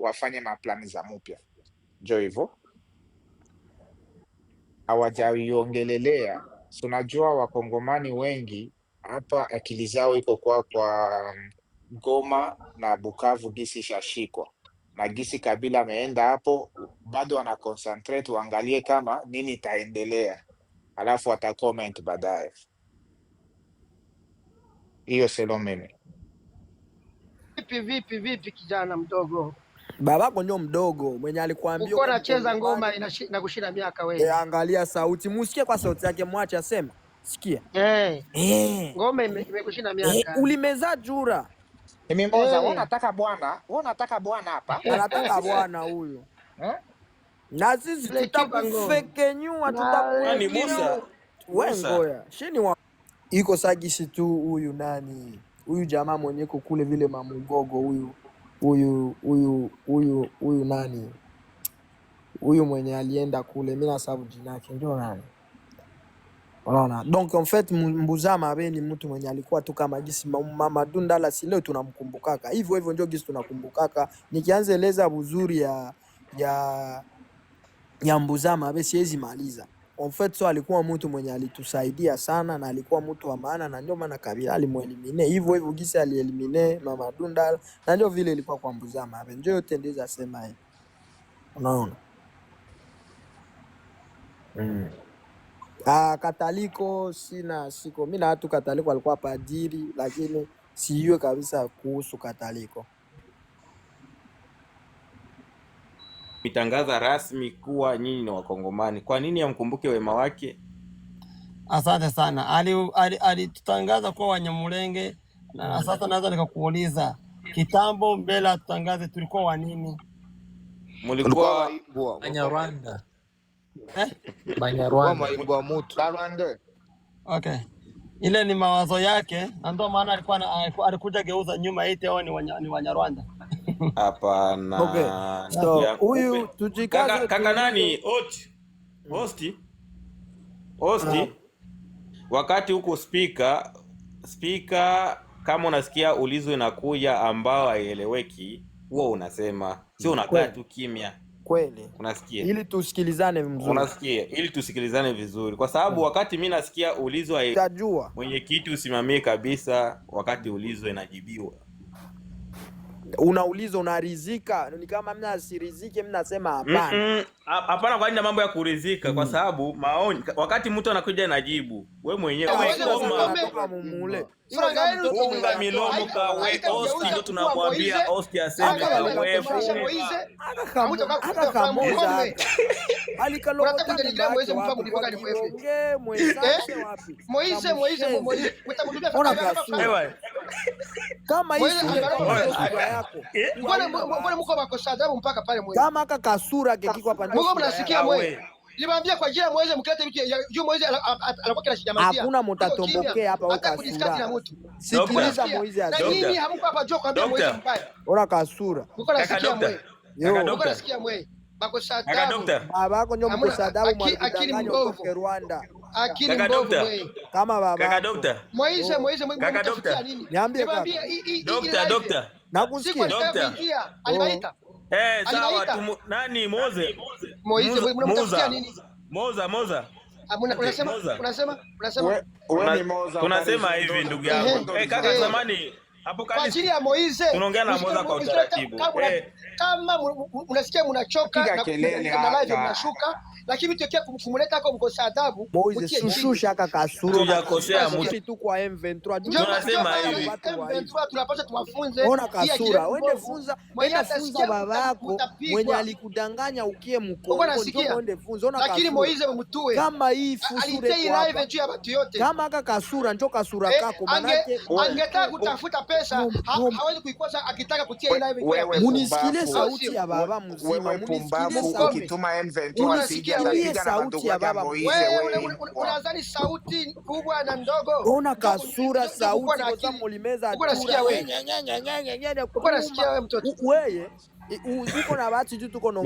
wafanye maplani za mpya. Njo hivyo hawajaiongelelea. Tunajua wakongomani wengi hapa akili zao iko kwa Goma na Bukavu, gisi ishashikwa na gisi Kabila ameenda hapo, bado wana concentrate waangalie kama nini itaendelea, alafu wata comment baadaye. Hiyo selo mimi. Vipi kijana mdogo? Babako ndio mdogo mwenye alikwambia uko anacheza ngoma na kushinda miaka wewe. Angalia sauti, musikie kwa sauti yake, mwache aseme. Sikia. Ngoma imekushinda miaka. Ulimeza jura. Mimoza, wewe unataka bwana? Wewe unataka bwana hapa? Anataka bwana huyo. Na sisi tutakufekenyua, Nani Musa? Wewe ngoja. Shini wa iko sagisi tu huyu nani? Huyu jamaa mwenye kule vile mamugogo huyu nani? Huyu mwenye alienda kule, mimi nasabu jina yake ndio nani? Unaona? Donc en fait Mbuzama abe ni mtu mwenye alikuwa tu kama gisi Mama Dundala, si leo tunamkumbukaka. Hivyo ndio gisi tunakumbukaka. Nikianza eleza buzuri ya Mbuzama abe siwezi maliza. En fait so alikuwa mtu mwenye alitusaidia sana na alikuwa mtu wa maana, na ndio maana Kabila alimuelimine. Hivyo gisi alielimine Mama Dundala, na ndio vile ilikuwa kwa Mbuzama abe. Ndio yote ndiza sema hivi. Unaona? Kataliko siko mimi na watu Kataliko alikuwa padiri, lakini sijui kabisa kuhusu Kataliko. Mitangaza rasmi kuwa nyinyi ni Wakongomani. Kwa nini amkumbuke wema wake? Asante sana. Alitutangaza kuwa Wanyamulenge, na sasa naweza nikakuuliza, kitambo mbele atutangaze tulikuwa wa nini? Mulikuwa Banyarwanda. Banyarwanda. Okay. Ile ni mawazo yake, na ndio maana alikuja geuza nyuma ite hao ni Wanyarwanda. Hapana. Okay. So huyu tujikaze kaka nani? Hosti. Wakati huko speaker kama unasikia ulizo inakuja ambao haieleweki, huo unasema, sio unakaa tu kimya. Kweli. Unasikia? Ili tusikilizane vizuri. Unasikia? Ili tusikilizane vizuri. Kwa sababu wakati mimi nasikia ulizo utajua. Mwenyekiti usimamie kabisa wakati ulizo inajibiwa. Unauliza unarizika, ni kama mimi asirizike, mimi nasema hapana. Hapana, kwa nini mambo ya kurizika? Kwa sababu maoni wakati mtu anakuja najibu, wewe mwenyewe unatoka mumule. Funga milomo kawe hosti, ndio tunakwambia hosti aseme kawe. Aka kamoza. Alikalokota Moise kama hivi mbona mko makosa adabu mpaka pale Moise. Kama aka kasura kiko hapa ndio. Mungu mnasikia Moise. Niwaambia kwa jina Moise mkilete vitu juu Moise anakuwa kila shijamazia. Hakuna mtatombokea hapa au kasura. Sikiliza Moise azia. Na nini hamko hapa juu kwambia Moise mbaya. Ora kasura. Mko nasikia Moise. Mko nasikia Moise. Makosa adabu. Baba yako ndio mkosa adabu mwalidanganya kutoka Rwanda. Akili mbovu Moise. Kama baba. Kaka dokta. Moise mtafikia nini? Niambie kaka. Dokta. Nakusikia. Dokta. Alibaita. Sawa nani Moze mnamtafutia nini? Moza unasema wewe ni Moza. Tunasema hivi ndugu yangu. Kaka zamani hapo kwa ajili ya Moise tunaongea na Moza kwa utaratibu. Kama unasikia mnachoka na live mnashuka, lakini tukiwa kumuleta kwa mkosa adabu Moise shusha aka kasura. Tujakosea mtu tu kwa M23. Tunasema hivi. M23 tunapaswa tuwafunze. Ona kasura, wende funza baba yako mwenye alikudanganya ukie mkongo ndio wende funza. Ona kasura. Lakini Moise mtue. Kama hii fusure kwa live juu ya watu yote. Kama aka kasura ndio kasura kako manake angetaka kutafuta pesa hawezi kuikosa akitaka kutia live kwa. Munisikilie sauti ya baba mzima. Munisikilie sauti ukituma M23 sija sauti ya baba Moise. Wewe unadhani sauti kubwa na ndogo? Ona kasura sauti kwa mulimeza. Unasikia wewe? Unasikia wewe mtoto? Wewe uko na watu tu tuko na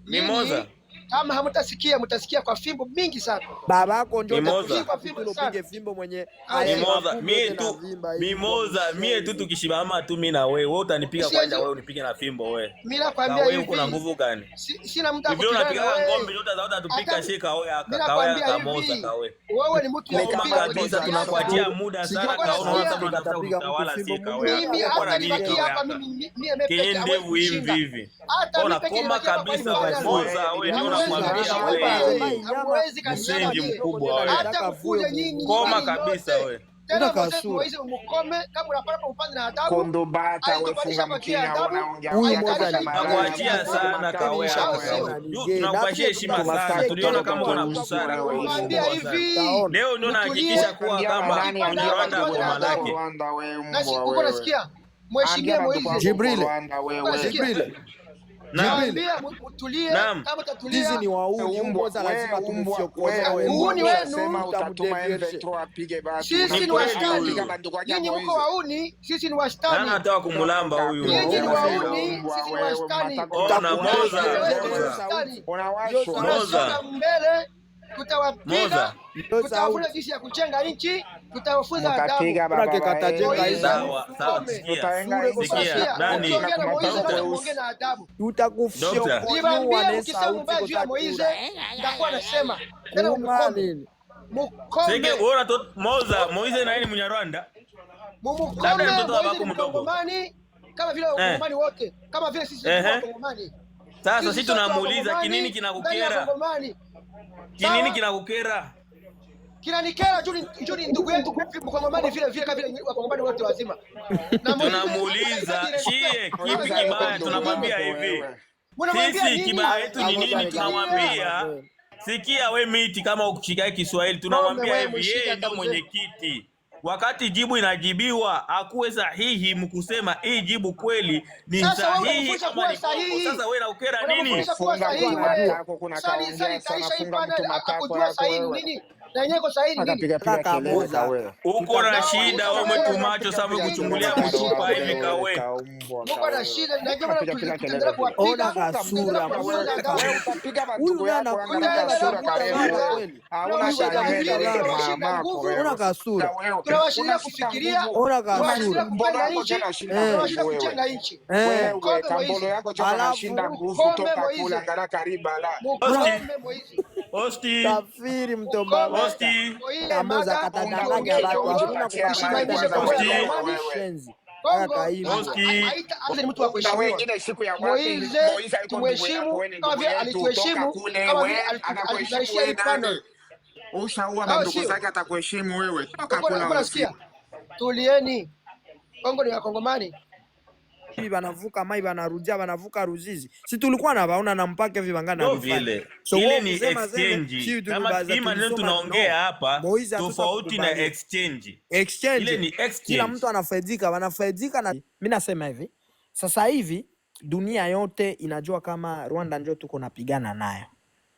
Mimoza. Kama hamtasikia mtasikia kwa fimbo mingi sana. Babako njoo tupige fimbo mwenye mie tu tukishibama tu mimi na wewe utanipiga kwanza, wewe unipige na fimbo wewe. Mimi nakwambia hivi. Wewe uko na nguvu gani? Sina mtu akupigana. Hivi unapiga ngombe yote za tupika shika wewe akamoza kawe. Wewe ni mtu kabisa, tunakuachia muda sana kaona tunataka kutawala shika wewe. Mimi hata nibaki hapa mimi mepeke ndevu hivi. Ona koma kabisa Moza wewe ndio unakuambia wewe. Hamwezi kanyaga mkubwa wewe. Hata kuja nyinyi. Koma kabisa wewe. Tena Moize mukome kama unapata upande na adabu. Kondo bata wewe funga mkina unaongea. Huyu Moza nakuachia sana kawe hapo. Tunakuachia heshima sana. Tuliona kama una busara wewe. Mwambia hivi. Leo ndio nahakikisha kuwa kama Rwanda kwa malaki. Na uko nasikia? Mheshimiwa Moize. Jibril. Naambia mtulie kama tatulia. Hizi ni wauni Moza lazima tumfiokoe wewe. Uuni wenu sema utatuma M23 apige basi. Sisi ni wastani. Nyinyi mko wauni, sisi ni wastani. Nani anataka kumulamba huyu? Nyinyi ni wauni, sisi ni wastani. Ona Moza. Moza mbele tutawapiga. Tutafuna jinsi ya kuchenga nchi, tutawafunza adabu. Sawa, sikia. Nani? Ongea na adabu. Tutakufia Niwaambie ukisema mbaya juu ya Moize, nitakuwa nasema. Tena umkome. Sege bora tu Moize na yeye ni Mnyarwanda. Labda mtoto wako mdogo. Kama vile Wakongomani wote, kama vile sisi Wakongomani. Sasa sisi tunamuuliza kinini kinakukera? Kinini kinakukera? Kinanikera juu ni ndugu yetu Mkongomani vile vile kama vile Wakongomani wote wazima. Tunamuuliza shie kipi kibaya, tunamwambia hivi. Sisi kibaya yetu ni nini? Tunamwambia sikia we miti kama ukishika Kiswahili tunamwambia hivi, yeye ndio mwenyekiti. Wakati jibu inajibiwa akuwe sahihi mkusema hii jibu kweli ni sahihi kama ni sahihi. Sasa wewe unaukera nini? Uko na shida wewe mtu macho sababu kuchungulia mtupa hivi kawe. Uko na shida najua tunaendelea kuwapiga kasura. Huyu anakuja sura kweli. Hauna kasura. Tunawashinda kufikiria. Ona kasura. Mbona tunawashinda kuchenga nchi. Wewe kambolo yako chana shinda nguvu toka kula ngara kariba la. Osti. Kafiri mtomba. Osti. Kamoza katadanganya watu. Hakuna kukushimaisha kwa shenzi. Ni mtu wa kuheshimiwa. Moize tumheshimu kama vile alituheshimu, kama vile alitutarishia hii panel. Ushaua na ndugu zake atakuheshimu wewe. Toka kula unasikia? Tulieni. Kongo ni Wakongomani. Hivi banavuka mai banarudia banavuka Ruzizi. Si tulikuwa na baona na mpaka hivi bangana no vile. So ile ni exchange. Kama hii maneno tunaongea hapa tofauti na exchange. Ile ni exchange. Kila mtu anafaidika, wanafaidika na mimi nasema hivi. Sasa hivi dunia yote inajua kama Rwanda ndio tuko napigana nayo.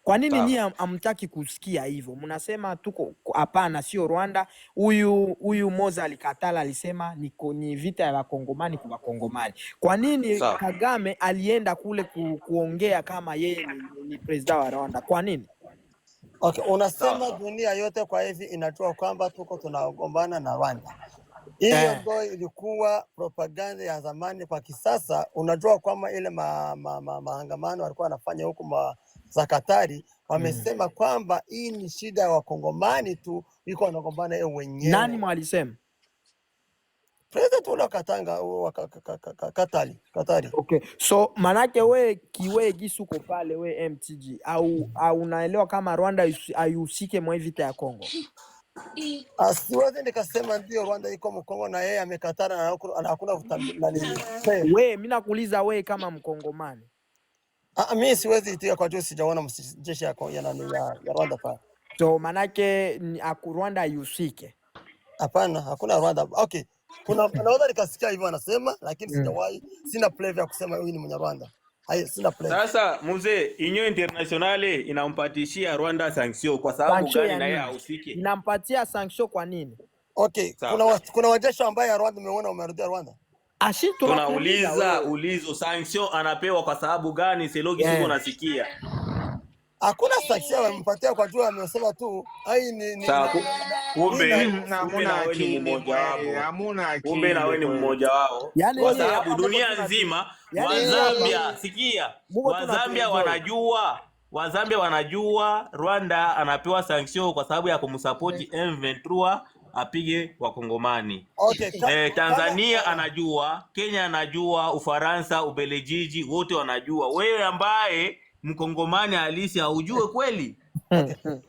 Kwa nini nyinyi hamtaki kusikia hivyo? Mnasema tuko hapana, sio Rwanda. Huyu Moza alikatala, alisema ni vita ya Wakongomani kwa Wakongomani. Kwa nini Kagame alienda kule kuongea kama yeye ni president wa Rwanda? Kwa nini? Okay, unasema dunia yote kwa hivi inajua kwamba tuko tunagombana na Rwanda. Hiyo ndio ilikuwa propaganda ya zamani. Kwa kisasa unajua kwamba ile mahangamano walikuwa wanafanya huko za Katari wamesema kwamba hii ni shida ya Wakongomani tu, iko wanagombana yeye wenyewe. Nani mwalisema? President ule Katanga Katari. Okay. So manake we kiwe gisuko pale we MTG au unaelewa kama Rwanda haihusike mwa vita ya Kongo? Asiwezi nikasema ndio Rwanda iko Mkongo na yeye amekatana na hakuna nani. We mimi nakuuliza we kama Mkongomani. Mimi siwezi itia kwa juu sijaona jeshi ya Rwanda pale. So manake Rwanda haihusike. Hapana, hakuna Rwanda. Okay. Naweza nikasikia hivyo anasema lakini sijawahi, sina proof ya kusema huyu ni Mnyarwanda. Sina proof. Sasa mzee, Union Internationale inampatishia Rwanda sanction kwa sababu gani na yeye hahusiki? Inampatia sanction kwa nini? Okay, kuna wajeshi ambao ya Rwanda umeona wamerudia Rwanda? Tunauliza ulizo sanction anapewa kwa sababu gani? Selogi siko nasikia. Hakuna saksia wamempatia kwa jua amesema tu ai ni kumbe na wewe ni mmoja wao. Kumbe na wewe ni mmoja wao. Kwa sababu dunia nzima Wazambia, sikia, Wazambia wanajua Rwanda anapewa sanction kwa sababu ya kumsupport M23 apige Wakongomani. Okay. Tanzania anajua, Kenya anajua, Ufaransa, Ubelgiji wote wanajua. Wewe ambaye Mkongomani halisi haujue kweli?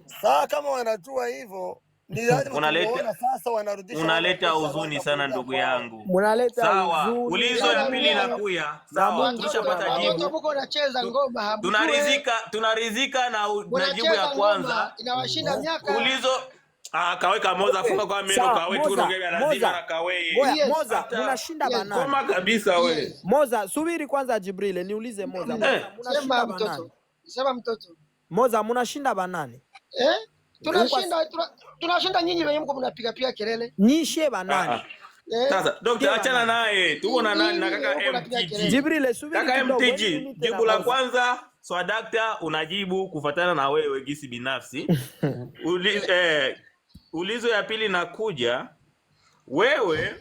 Sasa kama wanajua hivyo ni lazima tuone sasa wanarudisha. Unaleta huzuni sana ndugu yangu. Sawa, ulizo la pili nakuya. Sawa, tushapata jibu. Tunaridhika na jibu ya kwanza. Inawashinda miaka. Ulizo kaweka Moza funga kwa meno kawe tu ngega lazima na kawe. Moza unashinda banani. Koma kabisa wewe. Moza subiri kwanza Jibril niulize Moza. Mnashinda banani? Sema mtoto. Moza mnashinda banani? Tunashinda nyinyi wenyewe mko mnapiga pia kelele. Nyishe banani? Sasa Dr. achana naye. Tuko na nani na kaka MTG. Jibril subiri kaka MTG. Jibu la kwanza Swadakta unajibu kufuatana na wewe gisi binafsi. Ulizo ya pili nakuja, wewe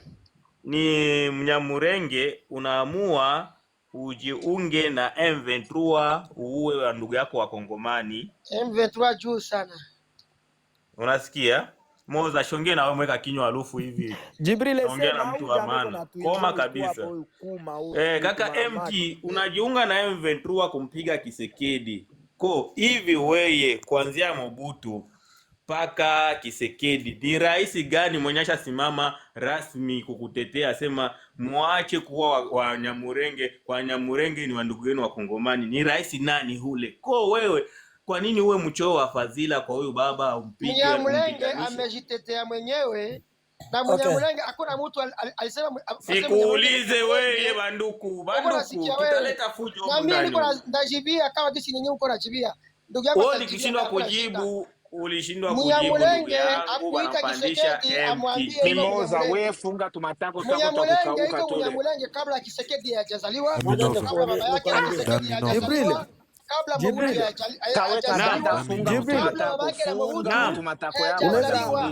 ni Mnyamurenge unaamua ujiunge na M23 uue wa ndugu yako wa Kongomani. M23 juu sana. Unasikia? Moza shongea na wewe mweka kinywa harufu hivi. Jibril ongea na mtu wa maana. Koma kabisa. Kaka MT unajiunga na M23 kumpiga Kisekedi. Hivi weye kuanzia Mobutu paka Kisekedi ni rais gani mwenyesha simama rasmi kukutetea sema muache kuwa Wanyamurenge, Wanyamurenge ni wandugu wenu wa Kongomani? Ni rais nani hule? Wewe kwa nini uwe mchoo wa fadhila kwa huyu baba umpige? Mnyamurenge amejitetea mwenyewe na Mnyamurenge hakuna mtu alisema. Sikuulize wewe banduku tutaleta fujo huko ndani. Na mimi niko ndajibia kama kisi nyinyi uko najibia. Ndugu yangu wewe ukishindwa kujibu ulishindwa kujibu. Mnyamurenge akuita Kisekedi amwambie Moza wewe funga tumatako tutakauka tu. Mnyamurenge kabla Kisekedi hajazaliwa, kabla baba yake Kisekedi hajazaliwa, kabla Mobutu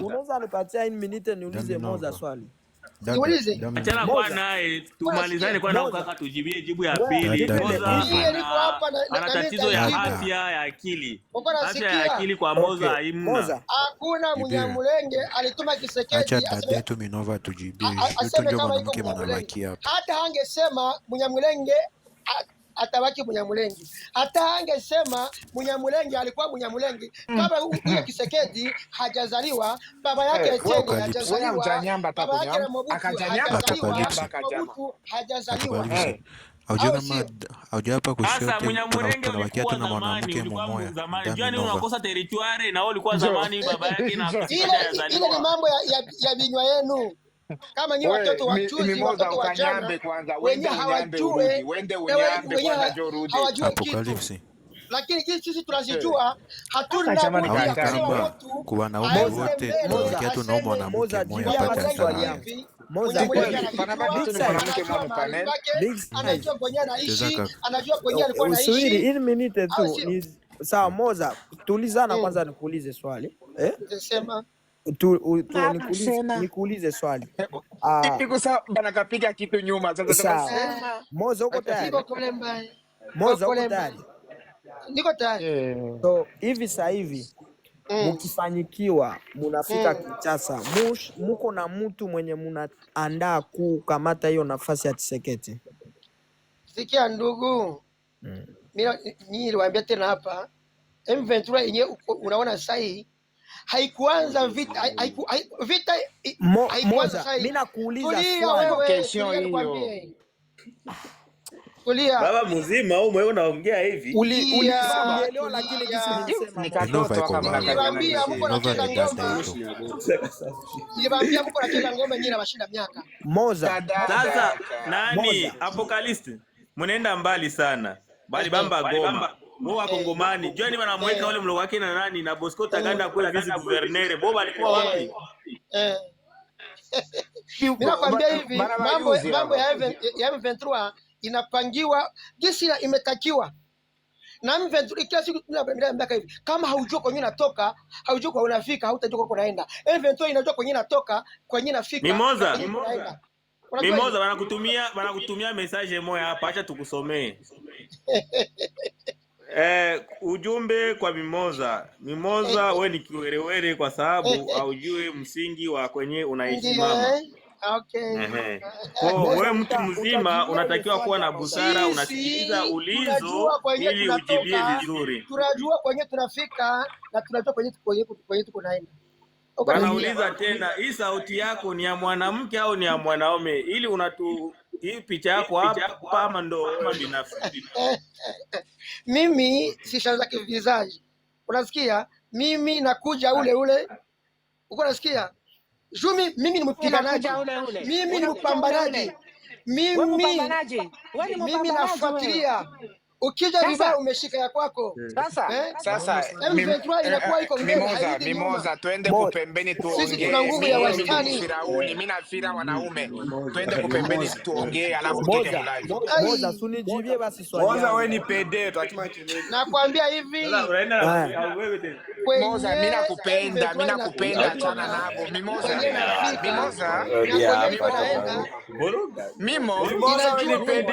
unaweza nipatia 1 minute niulize Moza swali? Niulize. Achana kwa naye tumalizane kwa nao kaka tujibie jibu ya pili. Moza ana tatizo ya afya ya akili. Afya ya akili kwa Moza haimna. Hakuna Mnyamurenge alituma Kisekedi aseme tu Minova tujibie. Yote ndio mwanamke mwanawaki hapa. Hata angesema Mnyamurenge atabaki Mnyamurenge. Hata angesema Mnyamurenge alikuwa Mnyamurenge kabla huyo Kisekedi hajazaliwa, baba yake Etienne hajazaliwa, baba yake Mobutu hajazaliwa. Haujapa kushoto tunabakia tu na mwanamke mmoja. Jani unakosa territoire na wewe ulikuwa zamani baba yake na ile ni mambo ya vinywa yenu. Kama nyinyi watoto wa juzi, watoto wa jana, wenye hawajui, Apocalypse. Lakini sisi tunazijua, hatuna budi ya kusema watu kwa wanaume wote tunabakia tu na mwanamke mmoja pata sana. Anajua kwenye anaishi, anajua kwenye alikuwa anaishi. Usubiri 1 minute tu. Sawa Moza, tulizana kwanza nikuulize swali. Sema. Nikuulize swali. Iko sawa bana kapiga kitu nyuma sasa. Moza uko tayari? Moza uko tayari? Niko tayari. So hivi sasa hivi mkifanyikiwa munafika Kinshasa, muko na mtu mwenye munaandaa kukamata hiyo nafasi ya Tshisekedi? Sikia ndugu, mimi niliwaambia tena hapa, M23 yenyewe unaona sasa hii haikuanza vita, vita Moza, mimi nakuuliza swali. Kesho hiyo. Kulia. Baba mzima au mwewe unaongea hivi? Ulielewa lakini kisi nilisema. Niliwaambia mko na kila ngoma. Niliwaambia mko na kila ngoma nyinyi na mashinda miaka. Moza. Sasa nani Apocalypse? Mnaenda mbali sana. Bali bamba Goma. Moa Kongomani. Joani wanamweka wale mlo wake na nani na Bosco Taganda kwa vice gouverneur. Boba alikuwa wapi? Mimi nakwambia hivi, mambo ya M23 inapangiwa jinsi imetakiwa. Na M23 kila siku tunabembelea hivi. Kama haujua kwenye unatoka, haujua kwa unafika, hautajua kwa unaenda. M23 inajua kwenye unatoka, kwenye unafika. Mimoza wanakutumia message moja hapa, acha tukusomee. Ujumbe kwa Mimoza. Mimoza, wewe ni kiwerewere kwa sababu haujui msingi wa kwenye unaisimama. Okay. Wewe mtu mzima unatakiwa kuwa na busara, unasikiliza ulizo ili ujibie vizuri. Tunajua kwenye tunafika na tunajua kwenye tuko naenda. Wanauliza tena, hii sauti yako ni ya mwanamke au ni ya mwanaume? Ili hii picha yako hapa ama ndo wewe binafsi? Mimi si shanza kivizaji. Unasikia? Mimi nakuja ule. Uko nasikia? Mimi ni mpiganaji. Mimi ni mpambanaji. Mimi nafuatilia. Ukija vibaya umeshika ya kwako. Sasa Mimoza twende kupembeni tuongee. Sisi tuna nguvu ya wastani. Mimi na Fira wanaume. Twende kupembeni tuongee alafu tuke live. Moza sunijibie basi swali. Moza wewe ni PD tuachima chini. Nakwambia hivi. Moza mimi nakupenda achana nabo. Mimoza ni PD.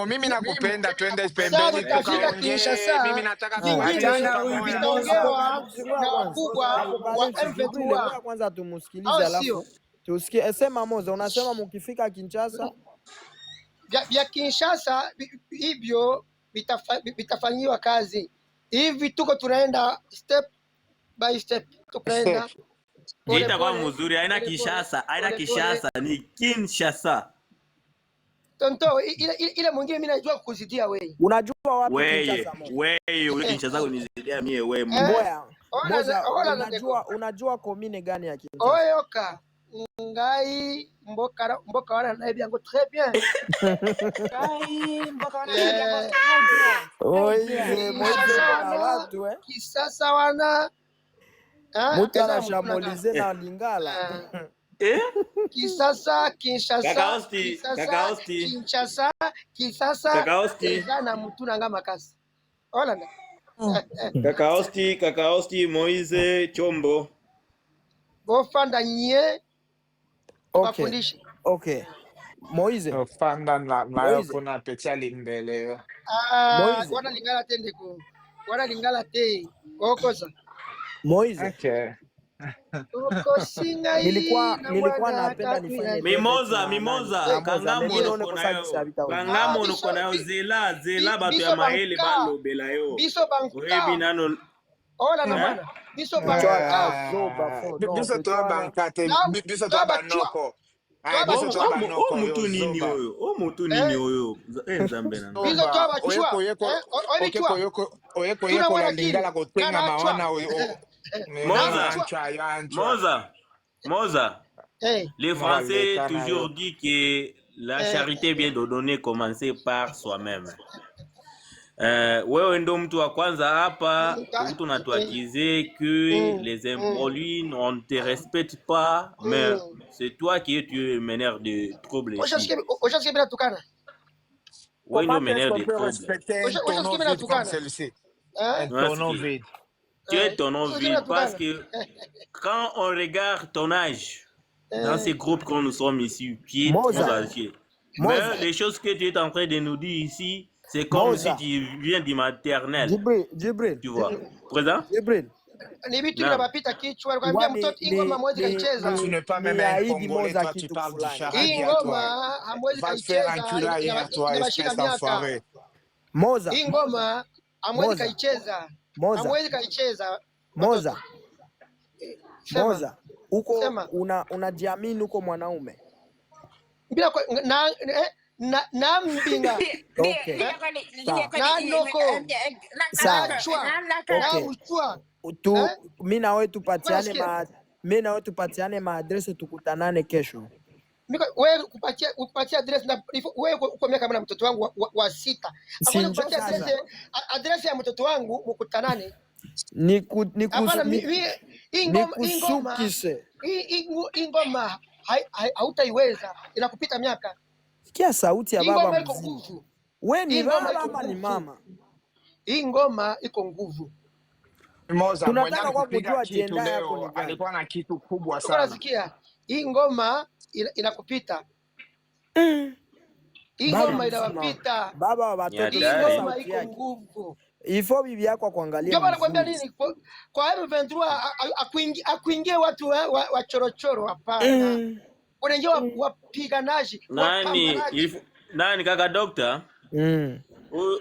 Mimi nakupenda, twende pembeni tukaongee. Mimi nataka kuachana na wakubwa wa M23. Kwanza tumusikilize alafu tusikie. Sema Moza, unasema mkifika Kinshasa vya Kinshasa hivyo vitafanyiwa kazi. Hivi tuko tunaenda step by step. Tunaenda. Jita kwa mzuri, haina Kinshasa, ni Kinshasa. Tonto, ile mwingine mimi najua kukuzidia wewe. Unajua wapi Kinshasa? Wewe Kinshasa kunizidia mie wewe. Moza, unajua komine gani ya Kinshasa? Oyoka. Ngai mboka wana na byango très bien. Ngai mboka wana na byango très bien. Watu Kisasa wana mtu anashambulize na Lingala. Kisasa Kakaosti na mtu nanga makasi. Hola. Kakaosti Moise Chombo. Bofanda nye. Okay. Moise. Fanda na kuna pechali mbele. Wana Lingala tende ko. Wana Lingala te. Kokosa. Moise. Okay. Nilikuwa napenda nifanye Mimoza kangamo uko nayo zela batu ya mahele balo belayo biso banka nano ola na bwana biso banka biso to bankate biso to banoko mutu nini oyo nzambe na biso to bachwa oyeko la Lingala kotenga mawana Moza. Les Français toujours dit que la charité vient de donner commencer par soi-même. Wewe ndo mtu wa kwanza hapa mtu natuakize que les impolies on te respecte pas, mais c'est toi qui es meneur de troubles. Oui, le meneur de troubles. Tu es ton nom vide parce que quand on regarde ton âge dans ces groupes que nous sommes ici, qui est trop âgé, mais les choses que tu es en train de nous dire ici, c'est comme si tu viens du maternel. Jibril. Tu vois. Présent? Jibril. Tu n'es pas même un Congolais, toi tu parles du charabia, toi. Va te faire enculer ailleurs, toi, espèce d'enfoiré. Moza. Moza. Uko unajiamini uko mwanaume? Bila na mbinga. Okay. Na noko. Mimi na wewe tupatiane maadresi tukutanane kesho. Wewe kupatia address na wewe uko miaka kama mtoto wangu wa 6. Kupatia address ya mtoto wangu mkutanane. Ingoma hautaiweza, inakupita miaka. Sikia sauti ya baba mzima. Wewe ni baba ama ni mama? hii ngoma iko nguvu. Moza mwenye Tunataka kwa alikupiga kujua kitu agenda yako ni leo gani? alikuwa na kitu kubwa Uko sana. nasikia hii ngoma inakupita. Hii Baba ngoma mzima, inawapita. baba wa Ni watoto, Hii sikia hatari. ngoma sauti iko yake. nguvu. Ifo bibi yako kuangalia Ndio maana nakwambia mzuri. nini, kwa M23 akuingie watu wa chorochoro, hapana. Unaingia wapiganaji, wapambanaji. Nani kaka dokta?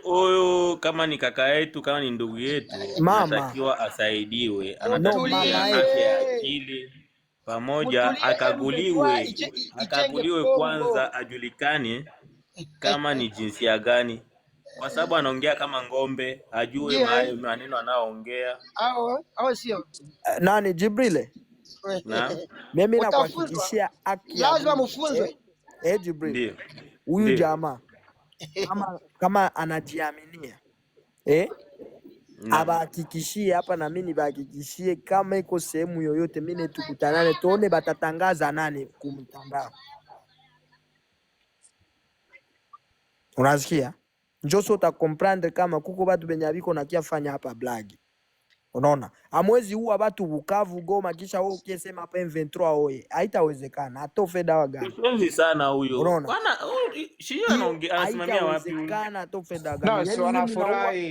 Huyu kama ni kaka yetu, kama ni ndugu yetu, Mama. anatakiwa asaidiwe, No, anatakiwa mama afya ya Mutulie. akili pamoja, Mutulie, akaguliwe ijenge kwanza, Kongo. ajulikane kama ni jinsia gani, kwa sababu anaongea kama ng'ombe, ajue Ndiyo, maneno anaoongea. Hao sio. Nani Jibrile? Na Mimi Utafunzwa. nakuhakikishia haki ya Lazima Mungu. mfunzwe. Jibril. ndio Huyu Ndiyo. jamaa kama anajiaminia Na abahakikishie hapa, na mimi nibahakikishie kama iko sehemu yoyote, mimi tukutanane tuone batatangaza nani kumtandao. Unasikia? Njoso utakomprendre kama kuko batu benye biko nakia fanya hapa blagi. Unaona? Amwezi huwa batu Bukavu, Goma, kisha wewe ukisema hapa M23 oye. Haitawezekana. Atofe dawa gani? mpenzi sana huyo. Unaona? Bwana shio anasimamia wapi huyo? Haitawezekana atofe dawa No, gani? si wanafurahi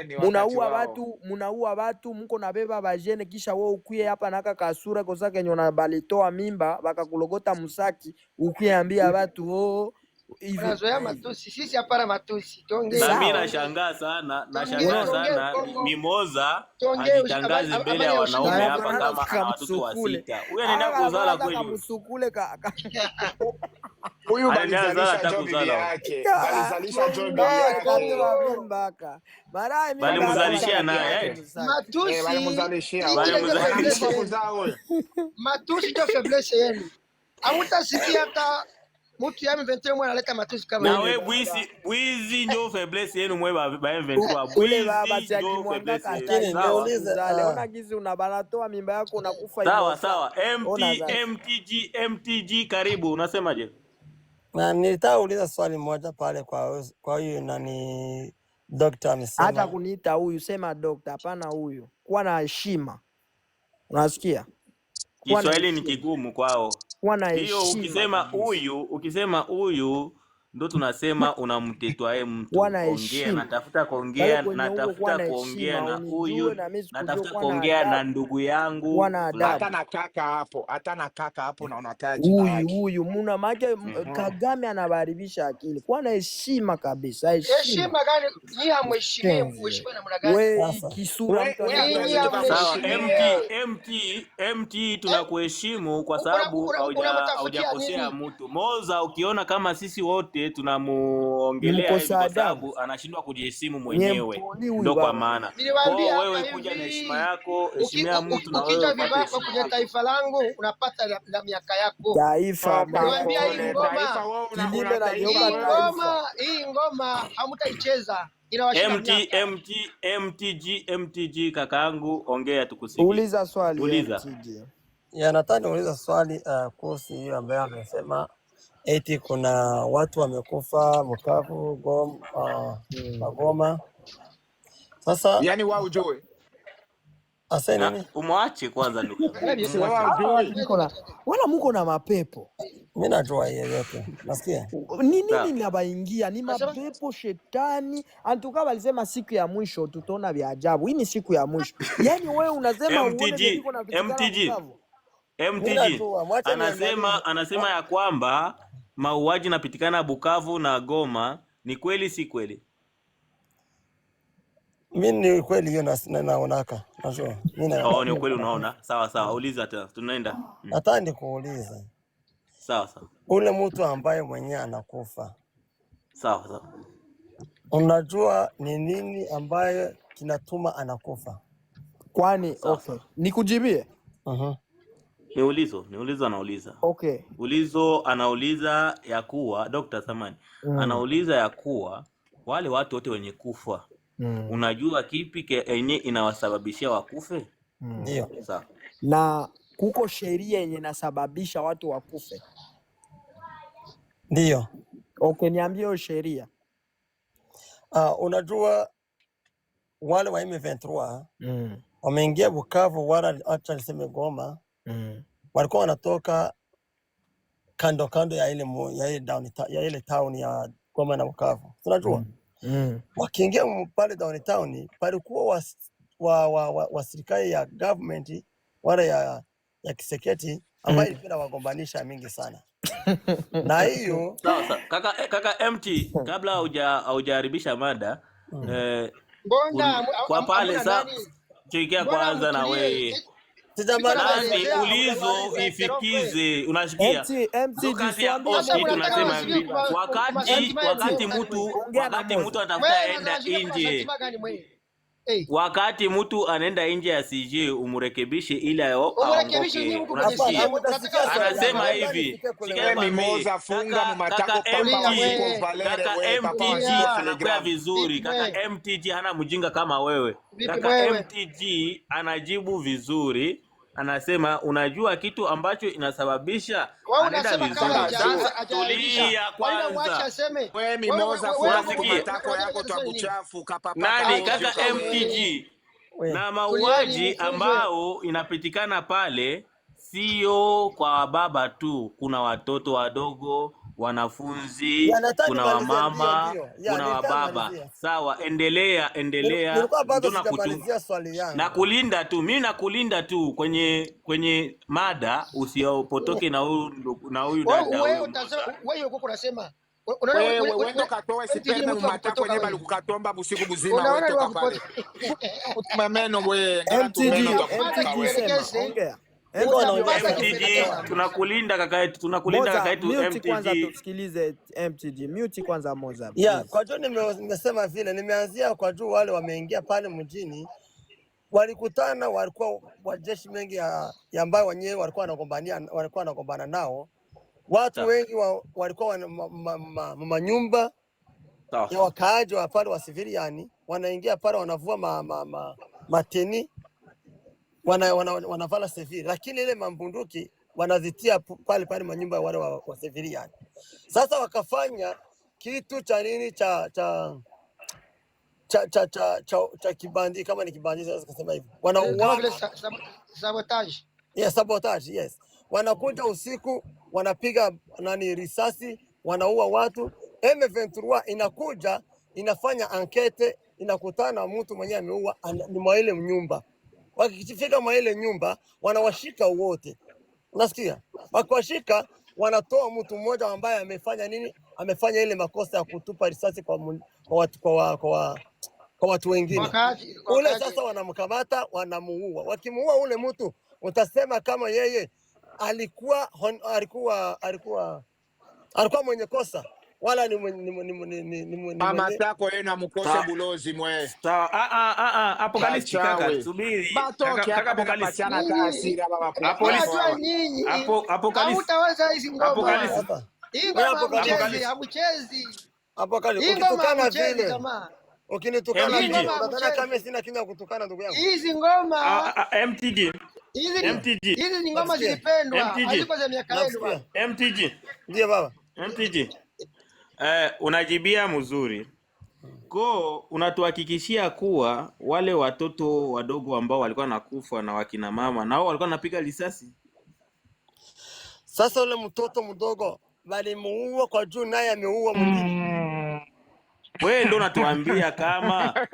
ni wakati wao. Munaua watu, mko nabeba bajene, kisha wewe ukuye hapa naka kasura kosa kenye unabalitoa mimba bakakulogota musaki, ukuye ambia watu hivi. Unazoea matusi, sisi hapana matusi. Tuongee. Na mimi Sawa. nashangaa sana Kongo. Mimoza Tuongee ajitangaze mbele ya wanaume habari ya hapa ushindi. kama ana watoto wa 6. Huyu anaenda kuzala kweli? Msukule Huyu Anaenda balizalisha hata jo bibi kuzala. yake. Balizalisha jo bibi yake. Balimzalishia naye. Matusi. Balimzalishia. Wanamfukuza wewe. Matusi ndio faiblesse yenu. Hamtasikia hata mtu ya M23 mwana analeta matusi kama Na hiyo. we bwizi ndio faiblesse yenu mwe ba M23. ule baba Bwizi si ndio akimwanga faiblesse katali yenu. Lakini Sawa. niulize, ona gizi unabanatoa mimba yako unakufa Sawa hivyo. sawa. Ona sasa. MTG karibu, unasemaje? na nilitaka uliza swali moja pale kwa huyu nani dokta amesema. Hata kuniita huyu sema dokta, hapana huyu. Kuwa na heshima. Unasikia? Kuwa na Kiswahili ni heshima. kigumu kwao. Kuwa na Hiyo heshima. ukisema huyu ndo tunasema unamtetwa mtu. Kuwa na Ongea, heshima. natafuta Pale kuongea, kwenye huko kuwa na kuongea na heshima, huyu, unijue na mimi sikujue, natafuta kuwa na kuongea na adabu. ndugu yangu. Kuwa na adabu. Hata na kaka hapo na unataja jina yake. Huyu muna make Kagame anabaribisha akili. Kuwa na heshima kabisa, heshima. Heshima gani? Nyinyi hamheshimii, mheshimiwa namna gani? Wewe kisura mtu Sawa, MT tunakuheshimu kwa sababu haujakosea mtu. Moza ukiona kama sisi wote tunamuongelea hivi kwa sababu anashindwa kujiheshimu mwenyewe. Ndio kwa maana. Kwa wewe kuja na heshima yako, heshimia mtu na wewe ukija upate vibaya kwenye heshima. taifa langu unapata na miaka yako. Taifa Niwaambia hii ngoma, kilime na geuka taifa. hii ngoma hamtaicheza. Inawashinda miaka. MTG kakaangu, ongea tukusikie. Uliza swali. Uliza. MTG. Nataka niuliza swali kuhusu hiyo ambayo amesema eti kuna watu wamekufa Bukavu, Goma. Sasa Yaani wao ujue. asa nini? Umwache kwanza ndugu. Wala muko na mapepo. Mimi najua hiyo yote. Nasikia? Nini ninabaingia? Ni mapepo shetani. Antuka walisema siku ya mwisho tutaona vya ajabu. Hii ni siku ya mwisho. Yaani wewe unasema MTG anasema ya kwamba mauaji napitikana Bukavu na Goma. Ni kweli si kweli? Mimi ni kweli hiyo naonaka. Najua. Ni kweli unaona. Sawa sawa, uliza tena. Tunaenda. Nataka nikuulize. Sawa sawa. Ule mtu ambaye mwenyewe anakufa. Sawa sawa. Unajua ni nini ambaye kinatuma anakufa? Kwani okay. Nikujibie? Niulizo anauliza. Okay. Ulizo anauliza ya kuwa Dr. Samani anauliza ya kuwa wale watu wote wenye kufa unajua kipi yenye inawasababishia wakufe? Ndio. Sawa. Na kuko sheria yenye inasababisha watu wakufe? Ndio. Okay, niambie hiyo sheria. Unajua wale wa M23 wameingia Bukavu, wala acha niseme Goma, walikuwa wanatoka kando kando ya ile town ya Goma na Bukavu, tunajua wakiingia pale downtown palikuwa wa serikali ya government wala ya Kiseketi ambayo ilipenda wagombanisha mingi sana. Na hiyo sawa. Kaka MT, kabla haujaharibisha mada kwa pale sasa tuikia kwanza na wewe nani ulizo ifikize, unasikia tunasema hivi, wakati mtu atafuta enda nje, wakati mtu anaenda nje ya CJ umurekebishe ili aondoke. Unasikia anasema hivi, Mimoza funga mmatako pamba mko Valere wewe papa anakuwa vizuri. Kaka MTG hana mjinga kama wewe. Kaka MTG anajibu vizuri, anasema unajua kitu ambacho inasababisha anaenda vizuri. Sasa tulia kwanza. Wewe Mimoza funga mmatako yako twakuchafu kapapa. Nani kaka MTG na mauaji ambao inapitikana pale sio kwa baba tu, kuna watoto wadogo, wanafunzi, kuna wamama, kuna wababa. Sawa, endelea. Na kulinda tu, mimi nakulinda tu kwenye mada, usiopotoke na huyu dada. Wewe uko unasema wewe ndo katoe sipenda mmatako yenyewe bali kukatomba busiku buzima wewe toka pale. Mameno wewe MTG tunakulinda kaka yetu, MTG kwanza tusikilize MTG. Mute kwanza Moza. Kwa juu nimesema vile nimeanzia kwa juu wale wameingia pale mjini walikutana, walikuwa wajeshi mengi ya ambayo wenyewe walikuwa wanagombana nao. Watu wengi walikuwa manyumba ya wakaaji wa pale wa civilian, wanaingia pale wanavua mateni, wanavala civil, lakini ile mambunduki wanazitia pale manyumba ya wale wa civilian. Sasa wakafanya kitu cha nini cha kibandi, kama ni kibandi sasa kusema hivyo. Sabotage, yes. Wanakuja usiku, wanapiga risasi, wanaua watu. M23 inakuja, inafanya ankete, inakutana mtu mwenye ameua ni mwa ile nyumba. Wakifika mwa ile nyumba, wanawashika wote. Unasikia? Wakiwashika, wanatoa mtu mmoja ambaye amefanya nini? Amefanya ile makosa ya kutupa risasi kwa watu wengine. Ule sasa wanamkamata, wanamuua. Wakimuua ule mtu, utasema kama yeye alikuwa mwenye kosa wala ni mama yako yeye na mkose bulozi mwe. Sawa. Apokalipsi kaka, subiri. Kaka Apokalipsi ana taasira baba. Apokalipsi. Hautaweza hizi ngoma. Apokalipsi ukitukana vile. Ukinitukana vile, unadhani kama sina kinya kutukana ndugu yangu. Hizi ngoma MTG. Hizi ni ngoma zilipendwa, haziko za miaka yenu. MTG. Ndiyo baba. MTG. Unajibia mzuri. Unatuhakikishia kuwa wale watoto wadogo ambao walikuwa nakufa na wakina mama nao walikuwa napiga risasi. Sasa ule mtoto mdogo walimuua kwa juu naye ameua mwingine. Wewe ndo unatuambia kama